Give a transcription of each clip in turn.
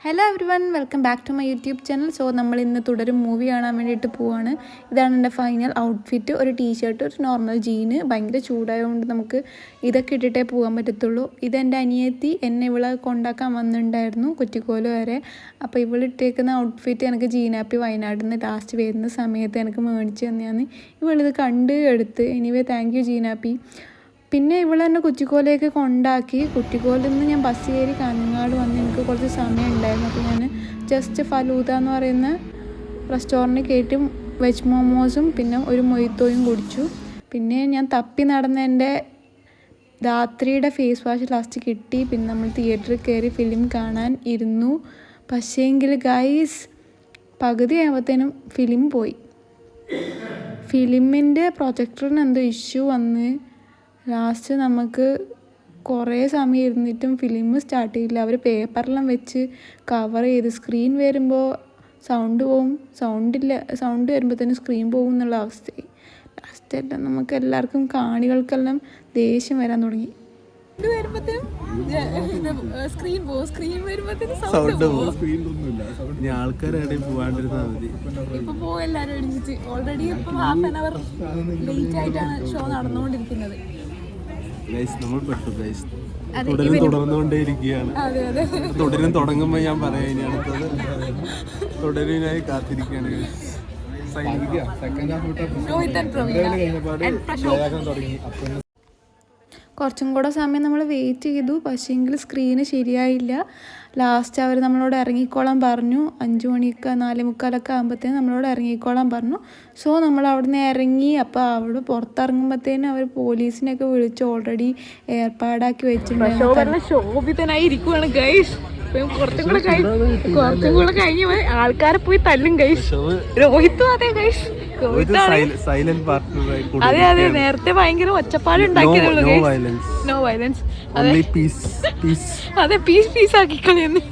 Hello everyone, welcome back to my YouTube channel. So നമ്മൾ ഇന്ന് തുടരും movie കാണാൻ വേണ്ടിയിട്ട് പോവാണ്. ഇതാണ് എൻ്റെ ഫൈനൽ ഔട്ട്ഫിറ്റ്. ഒരു ടീഷർട്ട്, ഒരു നോർമൽ ജീന്. ഭയങ്കര ചൂടായതുകൊണ്ട് നമുക്ക് ഇതൊക്കെ ഇട്ടിട്ടേ പോകാൻ പറ്റത്തുള്ളൂ. ഇതെൻ്റെ അനിയത്തി എന്നെ ഇവളെ കൊണ്ടാക്കാൻ വന്നിട്ടുണ്ടായിരുന്നു കുറ്റിക്കോല് വരെ. അപ്പോൾ ഇവളിട്ടേക്കുന്ന ഔട്ട്ഫിറ്റ് എനിക്ക് ജീനാപ്പി വയനാട്ടിൽ നിന്ന് ലാസ്റ്റ് വരുന്ന സമയത്ത് എനിക്ക് മേടിച്ച് തന്നെയാണ്. ഇവളിത് കണ്ട് എടുത്ത്. എനിവേ താങ്ക് യു ജീനാപ്പി. പിന്നെ ഇവളെന്നെ കുറ്റിക്കോലേക്ക് കൊണ്ടാക്കി. കുറ്റിക്കോലിൽ നിന്ന് ഞാൻ ബസ് കയറി കാഞ്ഞങ്ങാട് വന്ന് എനിക്ക് കുറച്ച് സമയം ഉണ്ടായിരുന്നു. അപ്പോൾ ഞാൻ ജസ്റ്റ് ഫലൂദ എന്ന് പറയുന്ന റെസ്റ്റോറൻറ്റിൽ കയറ്റി വെജ് മോമോസും പിന്നെ ഒരു മൊയ്ത്തോയും കുടിച്ചു. പിന്നെ ഞാൻ തപ്പി നടന്ന എൻ്റെ ധാത്രിയുടെ ഫേസ് വാഷ് ലാസ്റ്റ് കിട്ടി. പിന്നെ നമ്മൾ തിയേറ്ററിൽ കയറി ഫിലിം കാണാൻ ഇരുന്നു. പക്ഷേങ്കിൽ ഗൈസ് പകുതി ആകുമ്പോഴത്തേനും ഫിലിം പോയി. ഫിലിമിൻ്റെ പ്രൊജക്ടറിന് എന്തോ ഇഷ്യൂ വന്ന് ലാസ്റ്റ് നമുക്ക് കുറേ സമയം ഇരുന്നിട്ടും ഫിലിം സ്റ്റാർട്ട് ചെയ്യില്ല. അവർ പേപ്പറെല്ലാം വെച്ച് കവർ ചെയ്ത് സ്ക്രീൻ വരുമ്പോൾ സൗണ്ട് പോവും, സൗണ്ട് വരുമ്പോഴത്തേനും സ്ക്രീൻ പോകും എന്നുള്ള അവസ്ഥയായി. ലാസ്റ്റെല്ലാം നമുക്ക് എല്ലാവർക്കും കാണികൾക്കെല്ലാം ദേഷ്യം വരാൻ തുടങ്ങി. ആൾക്കാരെ പോവാണ്ടിരുന്നാൽ മതി. ഇപ്പൊ പോകും എല്ലാവരും ഒരുമിച്ച്. ഓൾറെഡി ഇപ്പം ഹാഫ് ആൻ അവർ ലേറ്റ് ആയിട്ടാണ് ഷോ നടന്നുകൊണ്ടിരിക്കുന്നത്. നമ്മൾ പെട്ടു ഗൈസ്. തുടർന്നുകൊണ്ടേയിരിക്കുകയാണ്. തുടരും തുടങ്ങുമ്പോൾ ഞാൻ പറയാം. ഇനി അടുത്തത് തുടരിനായി കാത്തിരിക്കുകയാണ്. കുറച്ചും കൂടെ സമയം നമ്മൾ വെയിറ്റ് ചെയ്തു. പക്ഷേങ്കിൽ സ്ക്രീന് ശരിയായില്ല. ലാസ്റ്റ് അവർ നമ്മളോട് ഇറങ്ങിക്കോളാൻ പറഞ്ഞു. 5 മണിയൊക്കെ 4:45 ആകുമ്പോഴത്തേനും നമ്മളോട് ഇറങ്ങിക്കോളാൻ പറഞ്ഞു. സോ നമ്മൾ അവിടെ നിന്ന് ഇറങ്ങി. അപ്പോൾ അവിടെ പുറത്തിറങ്ങുമ്പോഴത്തേനും അവർ പോലീസിനെയൊക്കെ വിളിച്ച് ഓൾറെഡി ഏർപ്പാടാക്കി വെച്ചിട്ടുണ്ടായിരുന്നു. ശോഭിതനായിരിക്കുവാണ് ഗൈസ്. കുറച്ചും കൂടെ കഴിഞ്ഞ് ആൾക്കാരെ പോയി തല്ലും ഗൈസ്. രോഹിത്തും അതെ ഗൈസ്. അതെ അതെ, നേരത്തെ ഭയങ്കര ഒച്ചപ്പാട് ഉണ്ടാക്കിയതുള്ളൂ. No violence. അതെ, പീസ് ആക്കിക്കളിയെന്ന്.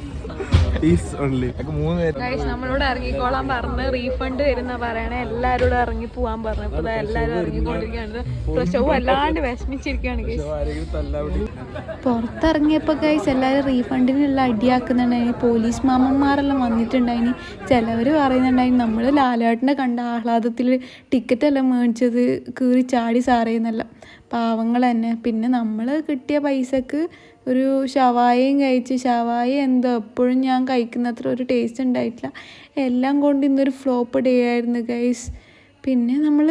നമ്മളോട് ഇറങ്ങിക്കോളാൻ പറഞ്ഞ് റീഫണ്ട് വരുന്ന പറയണേ. എല്ലാരോടും ഇറങ്ങി പോവാൻ പറഞ്ഞു. ഇപ്പൊ എല്ലാരും ഇറങ്ങിക്കൊണ്ടിരിക്കുകയാണ്. പ്രസവം വല്ലാണ്ട് വിഷമിച്ചിരിക്കുകയാണ് ഗൈസ്. പുറത്തിറങ്ങിയപ്പോ ഗൈസ് എല്ലാരും റീഫണ്ടിനുള്ള അടിയാക്കുന്നുണ്ടായിന്. പോലീസ് മാമന്മാരെല്ലാം വന്നിട്ടുണ്ടായിന്. ചിലവര് പറയുന്നുണ്ടായിന് നമ്മൾ ലാലേട്ടനെ കണ്ട ആഹ്ലാദത്തിൽ ടിക്കറ്റ് എല്ലാം മേടിച്ചത് കീറി ചാടി സാറേന്നല്ല. പാവങ്ങൾ തന്നെ. പിന്നെ നമ്മൾ കിട്ടിയ പൈസക്ക് ഒരു ഷവായയും കഴിച്ച്. ഷവായ എന്തോ എപ്പോഴും ഞാൻ കഴിക്കുന്നത്ര ഒരു ടേസ്റ്റ് ഉണ്ടായിട്ടില്ല. എല്ലാം കൊണ്ട് ഇന്നൊരു ഫ്ലോപ്പ് ഡേ ആയിരുന്നു ഗൈസ്. പിന്നെ നമ്മൾ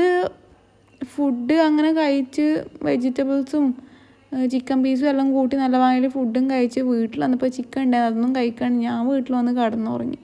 ഫുഡ് അങ്ങനെ കഴിച്ച് വെജിറ്റബിൾസും ചിക്കൻ പീസും എല്ലാം കൂട്ടി നല്ല വാങ്ങിയ ഫുഡും കഴിച്ച് വീട്ടിൽ വന്നപ്പോൾ ചിക്കൻ ഉണ്ടായിരുന്നു. അതൊന്നും കഴിക്കാൻ ഞാൻ വീട്ടിൽ വന്ന് കിടന്നുറങ്ങി.